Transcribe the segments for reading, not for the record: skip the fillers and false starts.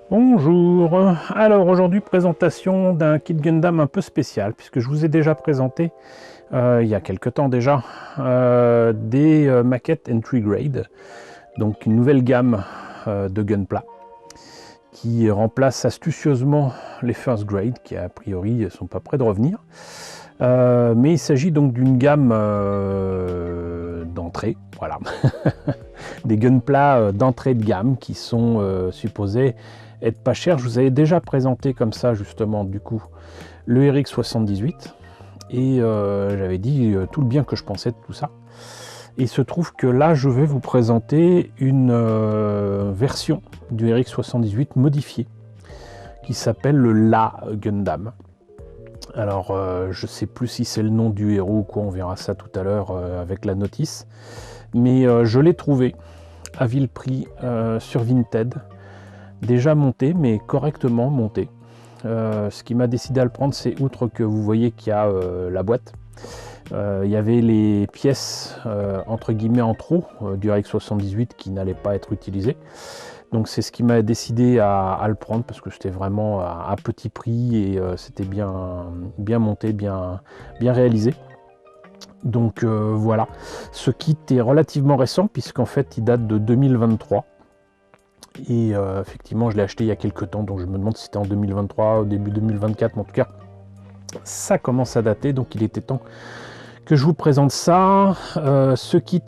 Bonjour, alors aujourd'hui présentation d'un kit Gundam un peu spécial puisque je vous ai déjà présenté il y a quelques temps déjà des maquettes entry grade, donc une nouvelle gamme de Gunpla qui remplace astucieusement les first grade qui a priori sont pas prêts de revenir. Mais il s'agit donc d'une gamme d'entrée, voilà, des Gunpla d'entrée de gamme qui sont supposés être pas chers. Je vous avais déjà présenté comme ça justement du coup le RX78 et j'avais dit tout le bien que je pensais de tout ça. Et il se trouve que là je vais vous présenter une version du RX78 modifiée qui s'appelle le La Gundam. Alors, je ne sais plus si c'est le nom du héros ou quoi, on verra ça tout à l'heure avec la notice. Mais je l'ai trouvé à vil prix sur Vinted, déjà monté, mais correctement monté. Ce qui m'a décidé à le prendre, c'est outre que vous voyez qu'il y a la boîte, il y avait les pièces entre guillemets en trop du RX78 qui n'allaient pas être utilisées. Donc c'est ce qui m'a décidé à le prendre parce que c'était vraiment à petit prix et c'était bien monté, bien réalisé. Donc voilà, ce kit est relativement récent puisqu'en fait il date de 2023. Et effectivement je l'ai acheté il y a quelques temps, donc je me demande si c'était en 2023 au début 2024, mais en tout cas ça commence à dater, donc il était temps que je vous présente ça. Ce kit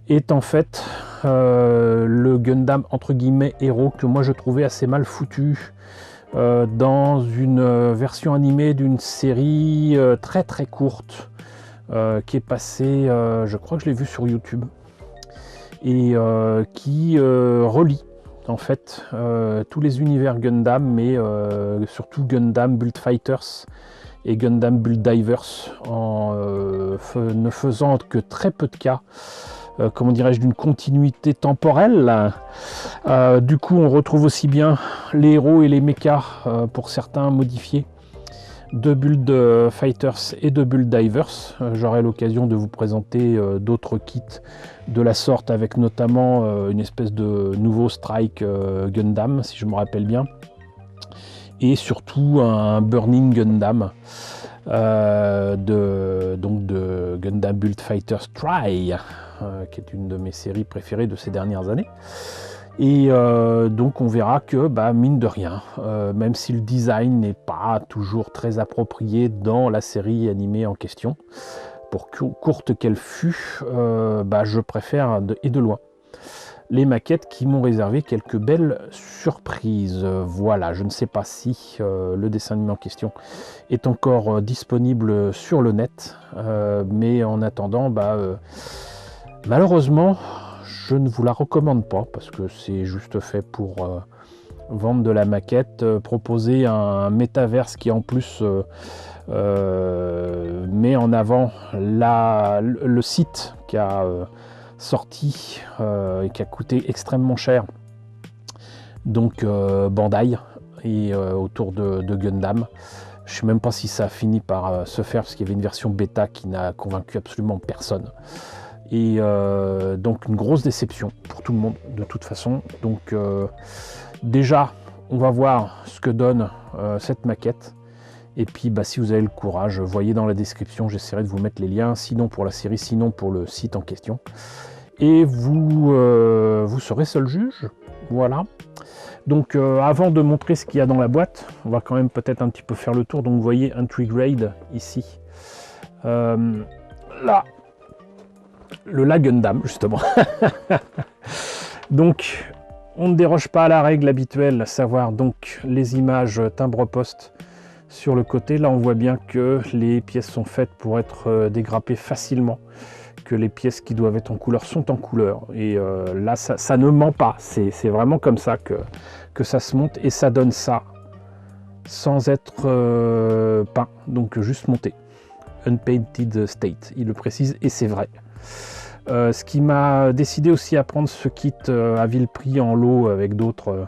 est en fait le Gundam entre guillemets héros que moi je trouvais assez mal foutu dans une version animée d'une série très courte qui est passée, je crois que je l'ai vu sur YouTube, et qui relie en fait tous les univers Gundam, mais surtout Gundam Build Fighters et Gundam Build Divers en ne faisant que très peu de cas, comment dirais-je, d'une continuité temporelle. Du coup, on retrouve aussi bien les héros et les mechas pour certains modifiés de Build Fighters et de Build Divers. J'aurai l'occasion de vous présenter d'autres kits de la sorte, avec notamment une espèce de nouveau Strike Gundam, si je me rappelle bien, et surtout un Burning Gundam de Gundam Build Fighters Try, qui est une de mes séries préférées de ces dernières années. Et donc on verra que mine de rien, même si le design n'est pas toujours très approprié dans la série animée en question, pour courte qu'elle fût, je préfère de loin les maquettes qui m'ont réservé quelques belles surprises. Voilà, je ne sais pas si le dessin animé en question est encore disponible sur le net, mais en attendant, malheureusement, je ne vous la recommande pas parce que c'est juste fait pour vendre de la maquette, proposer un métaverse qui en plus met en avant le site qui a sorti et qui a coûté extrêmement cher, donc Bandai, et autour de Gundam. Je ne sais même pas si ça a fini par se faire parce qu'il y avait une version bêta qui n'a convaincu absolument personne. Et donc une grosse déception pour tout le monde de toute façon. Donc déjà on va voir ce que donne cette maquette. Et puis si vous avez le courage, voyez dans la description, j'essaierai de vous mettre les liens, sinon pour la série, sinon pour le site en question. Et vous serez seul juge. Voilà. Donc avant de montrer ce qu'il y a dans la boîte, on va quand même peut-être un petit peu faire le tour. Donc vous voyez entry grade ici. Là, le La Gundam justement. Donc on ne déroge pas à la règle habituelle, à savoir donc les images timbre-poste sur le côté. Là on voit bien que les pièces sont faites pour être dégrappées facilement, que les pièces qui doivent être en couleur sont en couleur, et là ça ne ment pas, c'est vraiment comme ça que ça se monte, et ça donne ça sans être peint, donc juste monté, unpainted state, il le précise, et c'est vrai. Ce qui m'a décidé aussi à prendre ce kit à vil prix en lot avec d'autres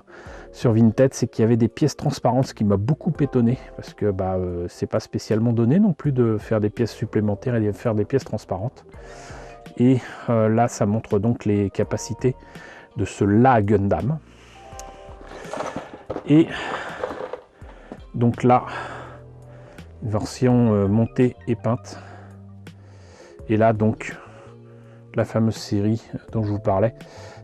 sur Vinted, c'est qu'il y avait des pièces transparentes, ce qui m'a beaucoup étonné, parce que c'est pas spécialement donné non plus de faire des pièces supplémentaires et de faire des pièces transparentes. Et là ça montre donc les capacités de ce La Gundam. Et donc là, une version montée et peinte. Et là donc la fameuse série dont je vous parlais.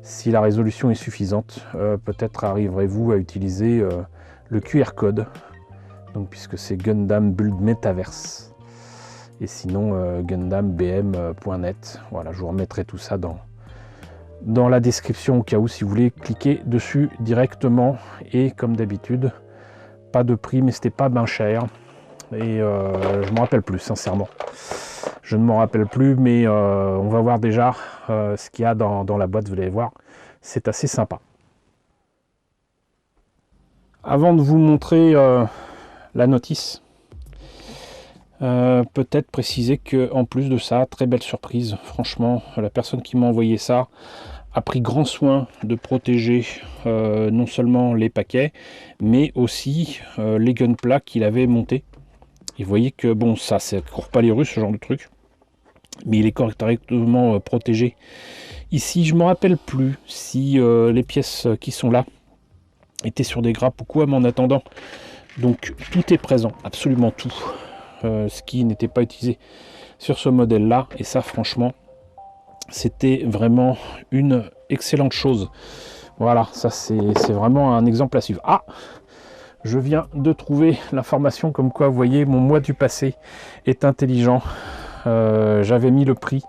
Si la résolution est suffisante, peut-être arriverez-vous à utiliser le QR code, donc puisque c'est Gundam Build Metaverse. Et sinon gundambm.net. Voilà, je vous remettrai tout ça dans la description au cas où si vous voulez cliquer dessus directement. Et comme d'habitude, pas de prix, mais c'était pas bien cher. Et je me rappelle plus, sincèrement. Je ne m'en rappelle plus, mais on va voir déjà ce qu'il y a dans la boîte, vous allez voir. C'est assez sympa. Avant de vous montrer la notice, peut-être préciser que en plus de ça, très belle surprise. Franchement, la personne qui m'a envoyé ça a pris grand soin de protéger non seulement les paquets, mais aussi les gunpla qu'il avait montés. Et vous voyez que bon, ça court pas les rues, ce genre de truc, mais il est correctement protégé. Ici, je me rappelle plus si les pièces qui sont là étaient sur des grappes ou quoi, mais en attendant, donc tout est présent, absolument tout, ce qui n'était pas utilisé sur ce modèle là. Et ça, franchement, c'était vraiment une excellente chose. Voilà, ça c'est vraiment un exemple à suivre. Ah, je viens de trouver l'information comme quoi, vous voyez, mon mois du passé est intelligent. J'avais mis le prix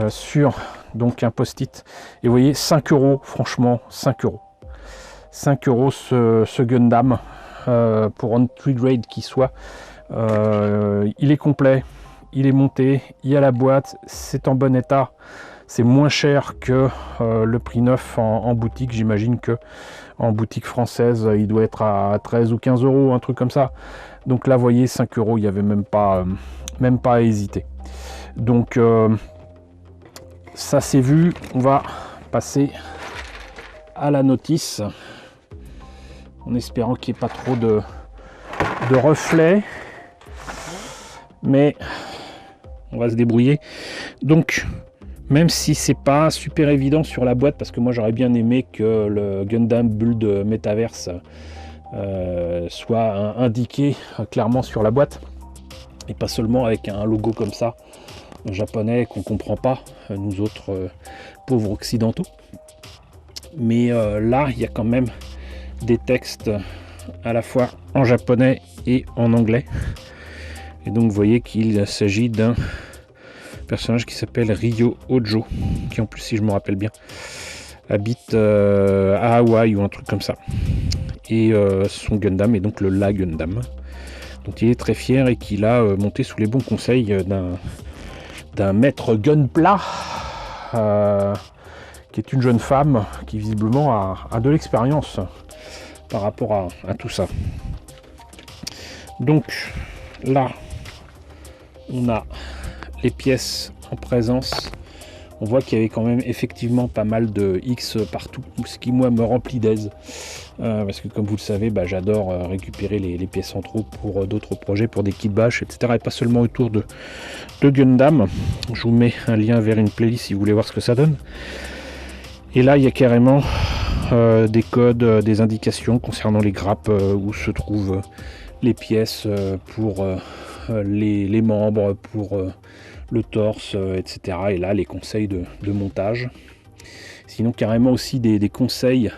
sur donc un post-it. Et vous voyez, 5 €, franchement, 5 €. 5 € ce Gundam pour un grade qui soit. Il est complet, il est monté, il y a la boîte, c'est en bon état. C'est moins cher que le prix neuf en boutique. J'imagine que en boutique française, il doit être à 13 ou 15 €, un truc comme ça. Donc là, vous voyez, 5 €, il n'y avait même pas à hésiter. Donc ça c'est vu. On va passer à la notice, en espérant qu'il n'y ait pas trop de reflets. Mais on va se débrouiller. Donc, même si c'est pas super évident sur la boîte, parce que moi j'aurais bien aimé que le Gundam Build Metaverse soit indiqué clairement sur la boîte, et pas seulement avec un logo comme ça, japonais, qu'on comprend pas, nous autres pauvres occidentaux. Mais là, il y a quand même des textes à la fois en japonais et en anglais. Et donc vous voyez qu'il s'agit d'un personnage qui s'appelle Ryo Hojo, qui en plus, si je me rappelle bien, habite à Hawaï ou un truc comme ça. Et son Gundam est donc le La Gundam, dont il est très fier et qu'il a monté sous les bons conseils d'un maître gunpla, qui est une jeune femme qui visiblement a de l'expérience par rapport à tout ça. Donc là, on a les pièces en présence. On voit qu'il y avait quand même effectivement pas mal de X partout, ce qui moi me remplit d'aise, parce que comme vous le savez, j'adore récupérer les pièces en trop pour d'autres projets, pour des kits bash, etc. Et pas seulement autour de Gundam. Je vous mets un lien vers une playlist si vous voulez voir ce que ça donne. Et là, il y a carrément des codes, des indications concernant les grappes, où se trouvent les pièces pour les membres, pour le torse, etc. Et là, les conseils de montage. Sinon, carrément aussi des conseils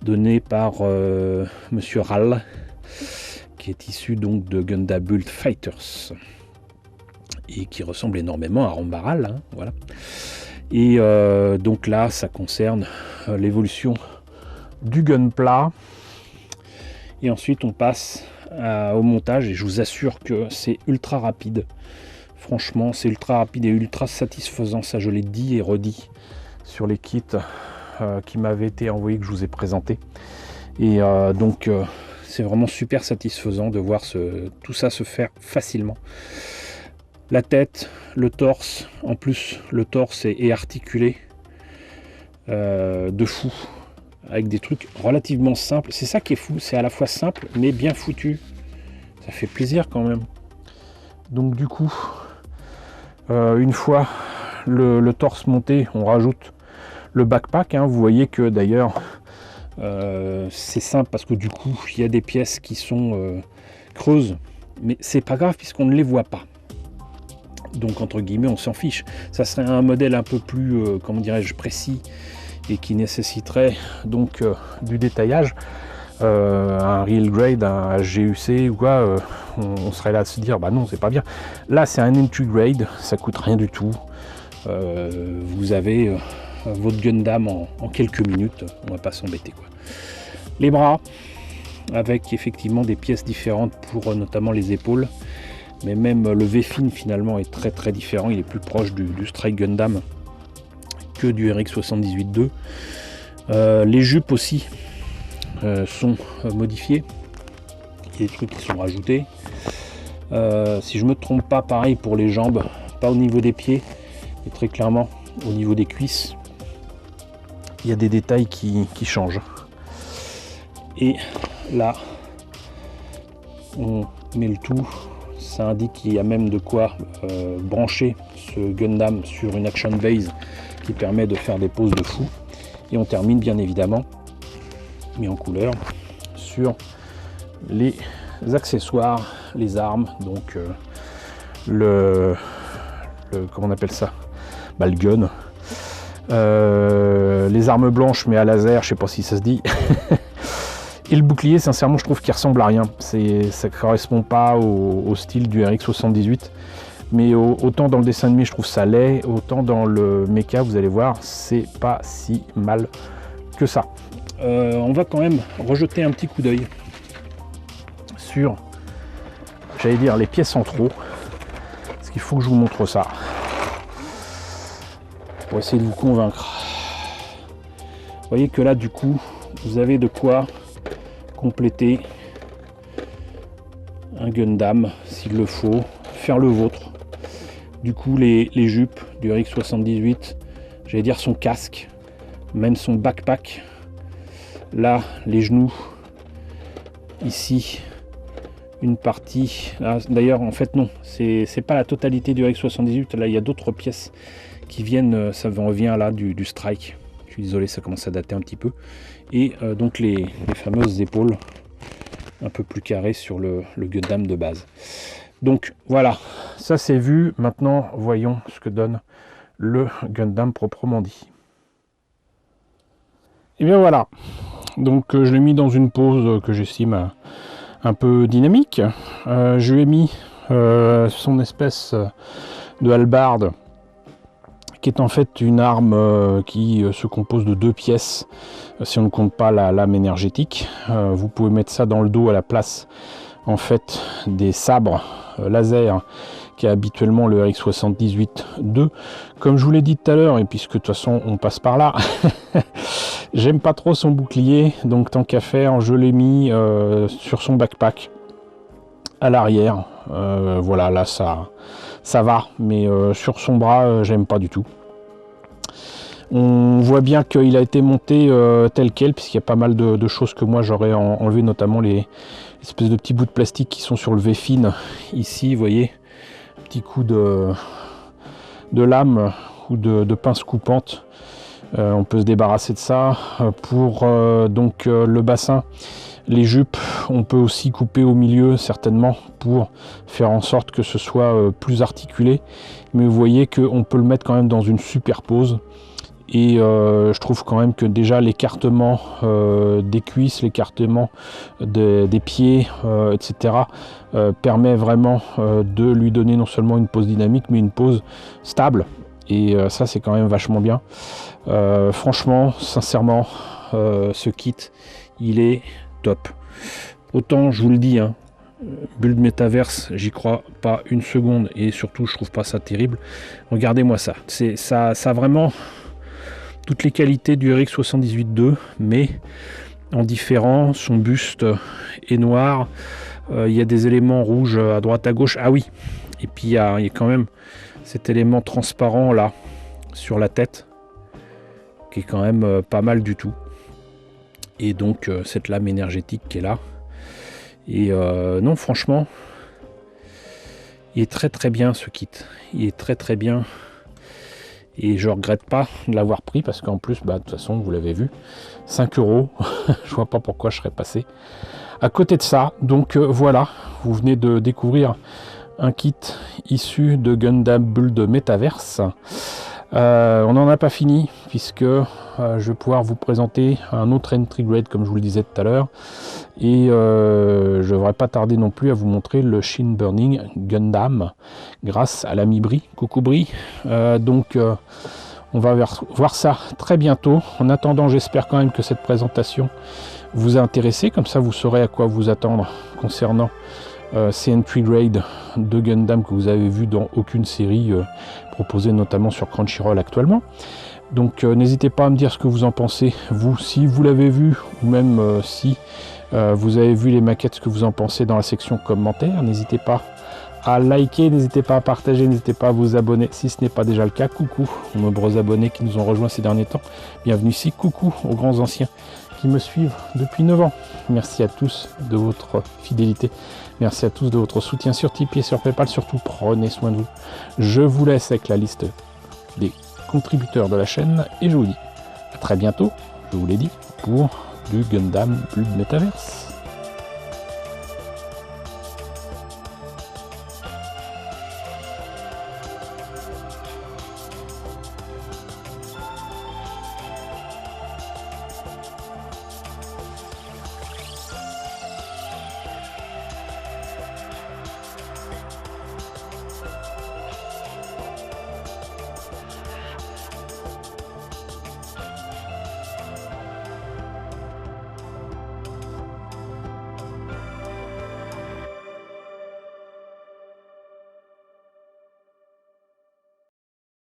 donnés par Monsieur Ral, qui est issu donc de Gundam Build Fighters et qui ressemble énormément à Rambaral, hein, voilà. Et donc là, ça concerne l'évolution du gunpla. Et ensuite, on passe au montage, et je vous assure que c'est ultra rapide. Franchement, c'est ultra rapide et ultra satisfaisant. Ça, je l'ai dit et redit sur les kits qui m'avaient été envoyés, que je vous ai présentés. Et donc, c'est vraiment super satisfaisant de voir tout ça se faire facilement. La tête, le torse, en plus, le torse est articulé de fou, avec des trucs relativement simples. C'est ça qui est fou, c'est à la fois simple mais bien foutu. Ça fait plaisir quand même. Donc du coup, une fois le torse monté, on rajoute le backpack, hein. Vous voyez que d'ailleurs C'est simple parce que du coup il y a des pièces qui sont creuses, mais c'est pas grave puisqu'on ne les voit pas. Donc entre guillemets on s'en fiche. Ça serait un modèle un peu plus comment dirais-je, précis et qui nécessiterait donc du détaillage. Un real grade, un GUC ou quoi, on serait là à se dire bah non, c'est pas bien. Là c'est un entry grade, ça coûte rien du tout. Vous avez votre Gundam en quelques minutes, on va pas s'embêter quoi. Les bras avec effectivement des pièces différentes pour notamment les épaules, mais même le V-Fin finalement est très très différent, il est plus proche du Strike Gundam que du RX-78-2. Les jupes aussi sont modifiées, il y a des trucs qui sont rajoutés. Si je me trompe pas, pareil pour les jambes, pas au niveau des pieds, mais très clairement au niveau des cuisses, il y a des détails qui changent. Et là, on met le tout, ça indique qu'il y a même de quoi brancher ce Gundam sur une action base qui permet de faire des poses de fou. Et on termine bien évidemment, mis en couleur, sur les accessoires, les armes, donc comment on appelle ça, bah, le gun, les armes blanches mais à laser, je sais pas si ça se dit. Et le bouclier, sincèrement, je trouve qu'il ressemble à rien. Ça ne correspond pas au style du RX-78. Mais autant dans le dessin animé, je trouve ça laid, autant dans le mecha, vous allez voir, c'est pas si mal que ça. On va quand même rejeter un petit coup d'œil sur, j'allais dire, les pièces en trop. Parce qu'il faut que je vous montre ça. Pour essayer de vous convaincre. Vous voyez que là, du coup, vous avez de quoi compléter un Gundam s'il le faut, faire le vôtre. Du coup les jupes du RX-78, j'allais dire son casque, même son backpack, là les genoux, ici une partie, d'ailleurs en fait non, c'est pas la totalité du RX-78, là il y a d'autres pièces qui viennent, ça revient là du Strike. Je suis désolé, ça commence à dater un petit peu. Et donc les fameuses épaules un peu plus carrées sur le Gundam de base. Donc voilà, ça c'est vu. Maintenant, voyons ce que donne le Gundam proprement dit. Et bien voilà, donc je l'ai mis dans une pose que j'estime un peu dynamique. Je lui ai mis son espèce de hallebarde, qui est en fait une arme qui se compose de 2 pièces, si on ne compte pas la lame énergétique. Vous pouvez mettre ça dans le dos à la place en fait des sabres laser qui est habituellement le RX-78-2. Comme je vous l'ai dit tout à l'heure, et puisque de toute façon on passe par là, j'aime pas trop son bouclier, donc tant qu'à faire, je l'ai mis sur son backpack à l'arrière. Voilà, là ça va, mais sur son bras, j'aime pas du tout. On voit bien qu'il a été monté tel quel, puisqu'il y a pas mal de choses que moi j'aurais enlevé, notamment les espèces de petits bouts de plastique qui sont sur le V-Fin. Ici, vous voyez, petit coup de lame ou de pince coupante. On peut se débarrasser de ça. Pour donc le bassin, les jupes, on peut aussi couper au milieu certainement pour faire en sorte que ce soit plus articulé. Mais vous voyez qu'on peut le mettre quand même dans une superpose. Et je trouve quand même que déjà l'écartement des cuisses, l'écartement des pieds, etc. permet vraiment de lui donner non seulement une pose dynamique, mais une pose stable. Et ça, c'est quand même vachement bien. Franchement, sincèrement, ce kit, il est top. Autant, je vous le dis, hein, Build Metaverse, j'y crois pas une seconde. Et surtout, je trouve pas ça terrible. Regardez-moi ça. Ça vraiment toutes les qualités du RX-78-2, mais en différent. Son buste est noir. Il y a des éléments rouges à droite à gauche. Ah oui, et puis il y a quand même cet élément transparent là sur la tête qui est quand même pas mal du tout. Et donc cette lame énergétique qui est là. Et non, franchement, il est très très bien ce kit. Il est très très bien. Et je regrette pas de l'avoir pris parce qu'en plus, de toute façon, vous l'avez vu, 5 €. Je vois pas pourquoi je serais passé à côté de ça. Donc voilà, vous venez de découvrir un kit issu de Gundam Build Metaverse. On n'en a pas fini puisque je vais pouvoir vous présenter un autre entry grade comme je vous le disais tout à l'heure, et je ne devrais pas tarder non plus à vous montrer le Shin Burning Gundam grâce à l'ami Bri. Coucou Bri. Donc on va voir ça très bientôt. En attendant, j'espère quand même que cette présentation vous a intéressé, comme ça vous saurez à quoi vous attendre concernant ces entry grade de Gundam que vous avez vu dans aucune série proposée notamment sur Crunchyroll actuellement. Donc n'hésitez pas à me dire ce que vous en pensez, vous, si vous l'avez vu, ou même si vous avez vu les maquettes, ce que vous en pensez dans la section commentaires. N'hésitez pas à liker, n'hésitez pas à partager, n'hésitez pas à vous abonner si ce n'est pas déjà le cas. Coucou aux nombreux abonnés qui nous ont rejoints ces derniers temps. Bienvenue ici, coucou aux grands anciens qui me suivent depuis 9 ans. Merci à tous de votre fidélité. Merci à tous de votre soutien sur Tipeee et sur Paypal. Surtout, prenez soin de vous. Je vous laisse avec la liste des contributeurs de la chaîne et je vous dis à très bientôt, je vous l'ai dit, pour du Gundam Build Metaverse.